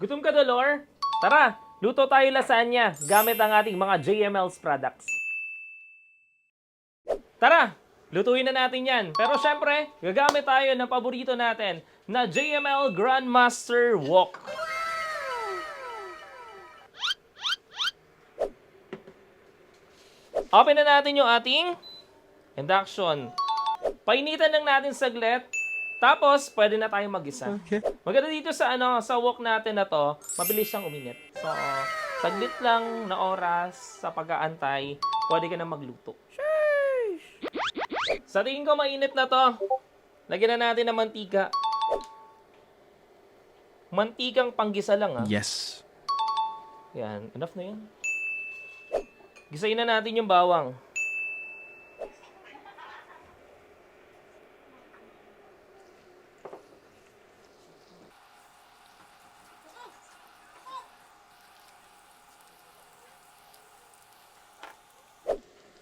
Gutom ka, Dolor? Tara, luto tayo lasagna gamit ang ating mga JML's products. Tara, lutuin na natin yan. Pero syempre, gagamit tayo ng paborito natin na JML Grandmaster Wok. Open na natin yung ating induction. Painitan lang natin saglit. Tapos, pwede na tayong mag-isa. Okay. Maganda dito sa sa wok natin na to, mabilis siyang uminit. So, saglit lang na oras sa pag-aantay, pwede ka na magluto. Sa tingin ko mainit na to. Lagyan na natin ng mantika. Mantikang panggisa lang, ha? Yes. Yan, enough na yan. Gisayin na natin yung bawang.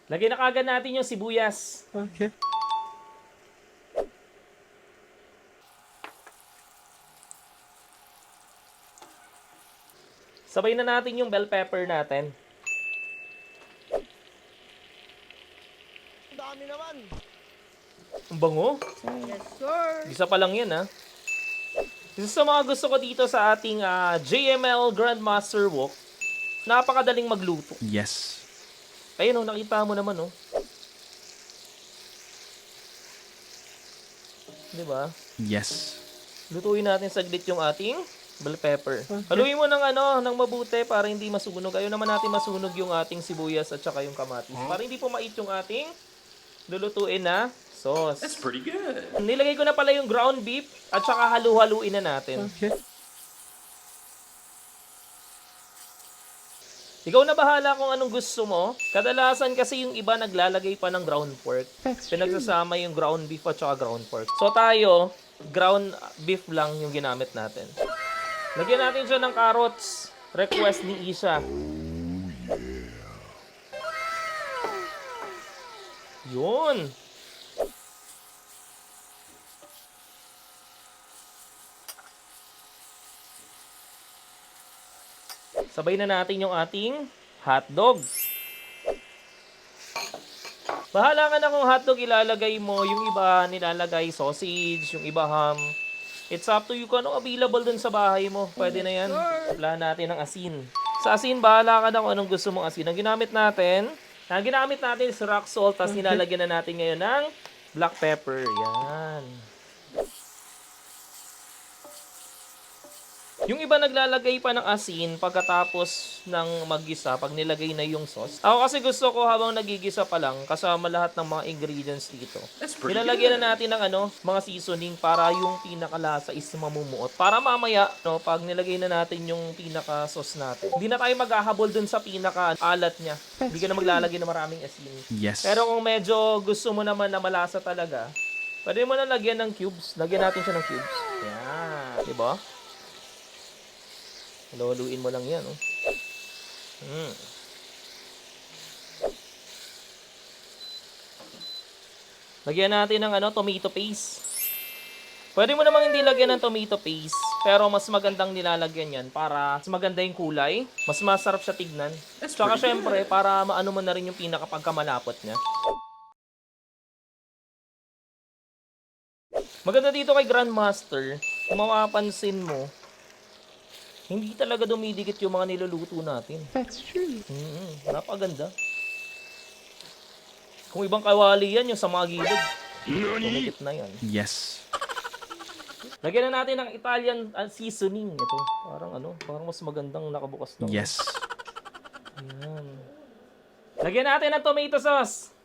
Lagyan na kagad natin yung sibuyas. Okay. Sabay na natin yung bell pepper natin. Ang dami naman. Ang bango. Yes, sir. Isa pa lang yan, ha. Isa sa mga gusto ko dito sa ating JML Grandmaster Wok, napakadaling magluto. Yes. Ayun, nakita mo naman, oh. Diba? Yes. Lutuin natin saglit yung ating bell pepper. Haluin mo ng mabuti para hindi masunog. Ayaw naman natin masunog yung ating sibuyas at saka yung kamatis. Para hindi pumait yung ating lulutuin na sauce. That's pretty good. Nilagay ko na pala yung ground beef at saka halu-haluin na natin. Okay. Ikaw na bahala kung anong gusto mo. Kadalasan kasi yung iba naglalagay pa ng ground pork. Pinagsasama yung ground beef at saka ground pork. So tayo, ground beef lang yung ginamit natin. Lagyan natin siya ng carrots. Request ni Isha. Yun. Sabay na natin yung ating hotdog. Bahala ka na kung hotdog ilalagay mo. Yung iba nilalagay sausage, yung iba ham. It's up to you kung anong available dun sa bahay mo. Pwede na yan. Wala natin ng asin. Sa asin, bahala ka na kung anong gusto mong asin. Ang ginamit natin is rock salt. Tapos nilalagyan na natin ngayon ng black pepper. Yan. Yung iba naglalagay pa ng asin pagkatapos ng maggisa, pag nilagay na yung sauce. Ako kasi gusto ko habang nagigisa pa lang, kasama lahat ng mga ingredients dito. Nilalagyan na natin ng mga seasoning para yung pinakalasa is mamumuot. Para mamaya, pag nilagay na natin yung pinaka-sauce natin, hindi na tayo maghahabol dun sa pinaka-alat niya. Hindi ka na maglalagay ng maraming asin. Yes. Pero kung medyo gusto mo naman na malasa talaga, pwede mo na lagyan ng cubes. Lagyan natin siya ng cubes. Yan. Diba? Luluin mo lang yan, oh. Lagyan natin ng tomato paste. Pwede mo namang hindi lagyan ng tomato paste, pero mas magandang nilalagyan yan para mas maganda yung kulay, mas masarap siya tignan. Tsaka syempre, para maano mo na rin yung pinakapagkamalapot niya. Maganda dito kay Grandmaster, kung mapapansin mo, hindi talaga dumidikit yung mga niluluto natin. That's true. Napaganda. Kung ibang kawali yan, yung sa mga gilid, dumikit na yan. Yes. Lagyan na natin ng Italian seasoning. Ito, parang mas magandang nakabukas na. Yes. Ayan. Lagyan natin ng tomato sauce.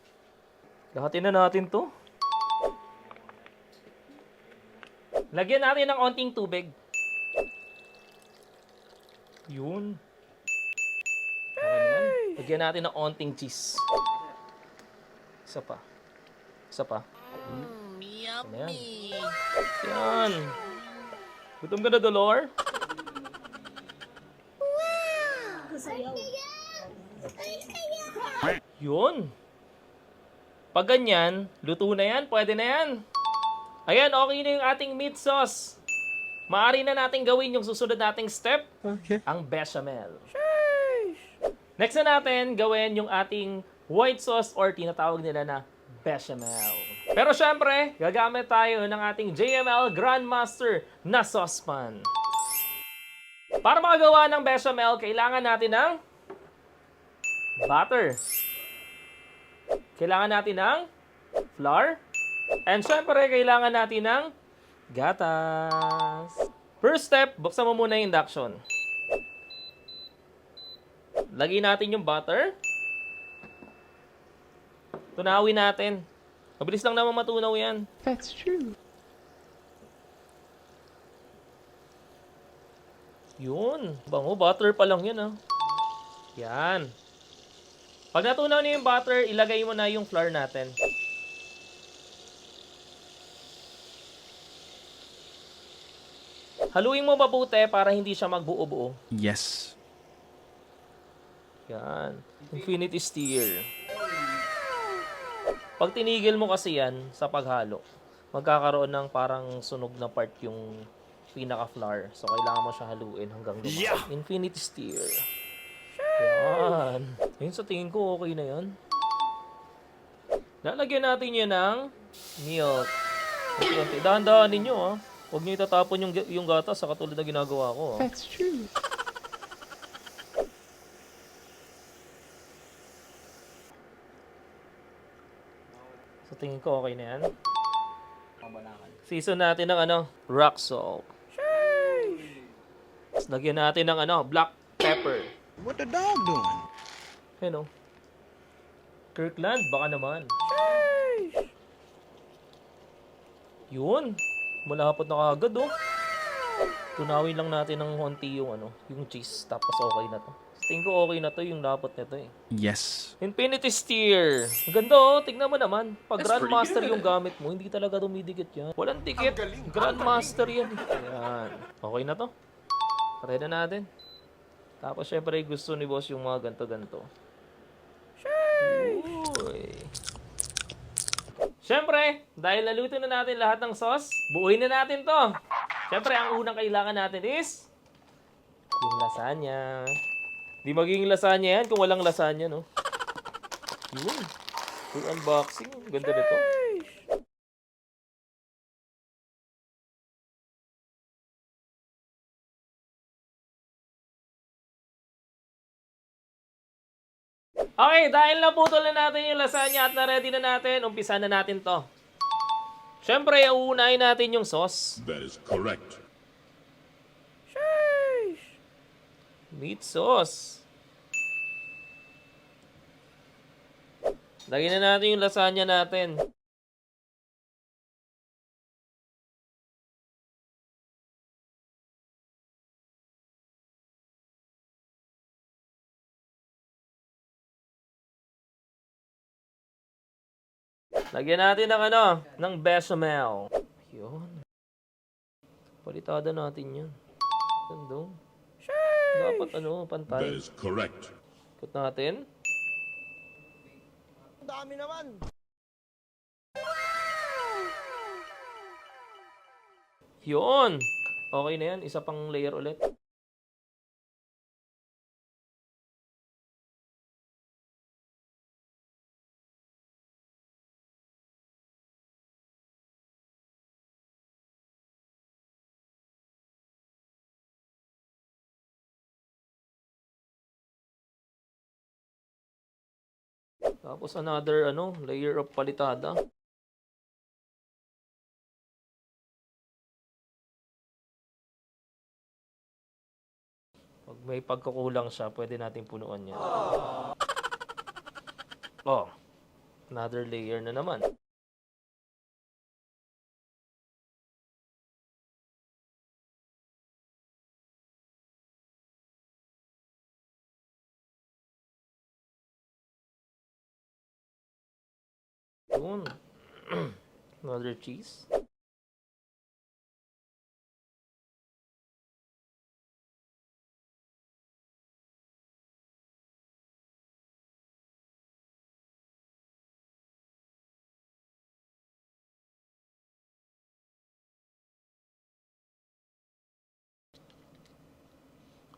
Lahatin na natin to. Lagyan natin ng onting tubig. Yun. Okay na yan. Lagyan natin ng onting cheese. Isa pa. Isa pa. Yummy. Yan. Gutom ka na, Dolor? Yun. Pag ganyan, luto na yan. Pwede na yan. Ayan, okay na yung ating meat sauce. maaari na natin gawin yung susunod nating step, Okay. ang bechamel. Next na natin gawin yung ating white sauce or tinatawag nila na bechamel. Pero syempre, gagamit tayo ng ating JML Grandmaster na saucepan. Para makagawa ng bechamel, kailangan natin ng butter. Kailangan natin ng flour. And syempre, kailangan natin ng gatas. First step, buksan mo muna yung induction. Lagyan natin yung butter. Tunawin natin. Mabilis lang naman matunaw yan. That's true. Yun. Bango, butter pa lang yan, ah. Yan. Pag natunaw na yung butter, ilagay mo na yung flour natin. Haluin mo mabuti para hindi siya magbuo-buo. Yes. Yan. Infinity stir. Pag tinigil mo kasi yan sa paghalo, magkakaroon ng parang sunog na part yung pinaka-flour. So, kailangan mo siya haluin hanggang lumaki. Infinity stir. Yan. Yun, sa tingin ko, okay na yan. Lalagyan natin yan ng milk. Unti-unti. Dahan-dahan ninyo, ah. Huwag nyo itatapon yung gatas sa katulad na ginagawa ko, ah. That's true. Sa tingin ko, okay na yan. Season natin ng rock salt. Tapos lagyan natin ng black pepper. What the dog doing? Ayun, oh. Kirkland, baka naman. Yun. Malapot na kagad, oh. Tunawin lang natin ng konti yung yung cheese. Tapos okay na to. Tingin ko okay na to yung lapot nito, eh. Yes. Infinity Steer. Ang ganda, oh. Tignan mo naman. Pag That's pretty Grandmaster good. yung gamit mo, hindi talaga dumidikit yan. Walang dikit. Grandmaster yan. Ayan. Okay na to. Try na natin. Tapos, syempre, gusto ni boss yung mga ganto-ganto. Uy. Syempre, dahil naluto na natin lahat ng sauce, buuin na natin to. Syempre, ang unang kailangan natin is yung lasagna. Di magiging lasagna yan kung walang lasagna, no? Yun. Yung unboxing. Ganda nito. Okay, dahil naputol na natin yung lasagna at na-ready na natin, umpisa na natin to. Siyempre, uunahin natin yung sauce. That is correct. Meat sauce. Lagyan na natin yung lasagna natin. Lagyan natin ng ng bechamel. Yun. Palitada natin yun. Ganda. Dapat That pantay. is correct. Ikot natin. Dami naman. Yun. Okay na yan. Isa pang layer ulit. Tapos another layer of palitada. Pag may pagkukulang siya, pwede natin punuan yan. Oh, another layer na naman. Yun. Another cheese.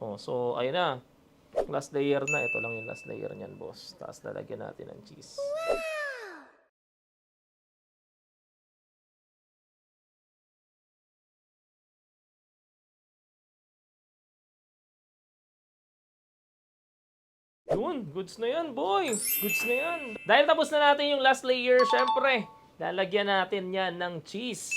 Oh, so, ayun na. Last layer na. Ito lang yung last layer niyan, boss. Tapos lalagyan natin ng cheese. Yun, goods na yan, boy. Goods na yan. Dahil tapos na natin yung last layer, syempre, lalagyan natin yan ng cheese.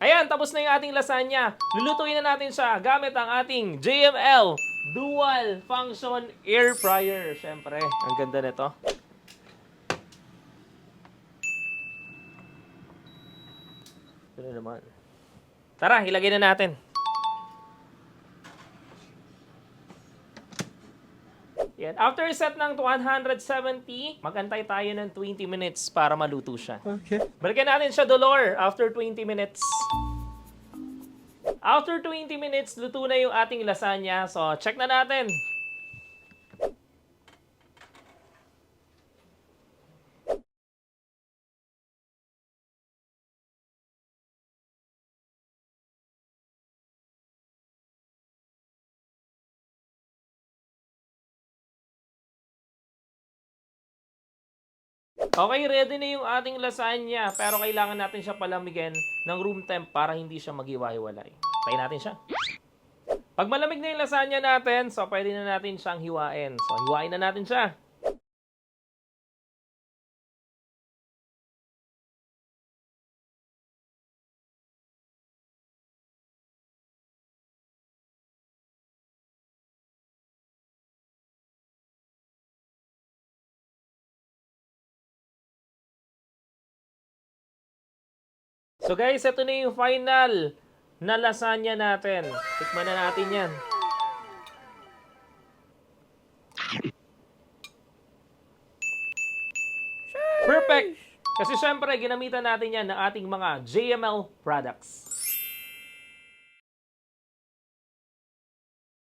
Ayan, tapos na yung ating lasagna. Lulutuin na natin siya gamit ang ating JML Dual Function Air Fryer. Syempre, ang ganda nito. Ito na naman. Tara, ilagay na natin. Yan. After set ng 170, mag-antay tayo ng 20 minutes para maluto siya. Okay. Balikan natin siya dolor after 20 minutes. After 20 minutes, luto na yung ating lasagna. So, check na natin. Okay, ready na yung ating lasagna. Pero kailangan natin siya palamigin ng room temp para hindi siya maghiwa-hiwalay. Tayo natin siya. Pag malamig na yung lasagna natin, so pwede na natin siyang hiwain. So, hiwain na natin siya. So guys, ito na yung final na lasagna natin. Tikman na natin yan. Perfect! Kasi syempre, ginamitan natin yan ng ating mga JML products.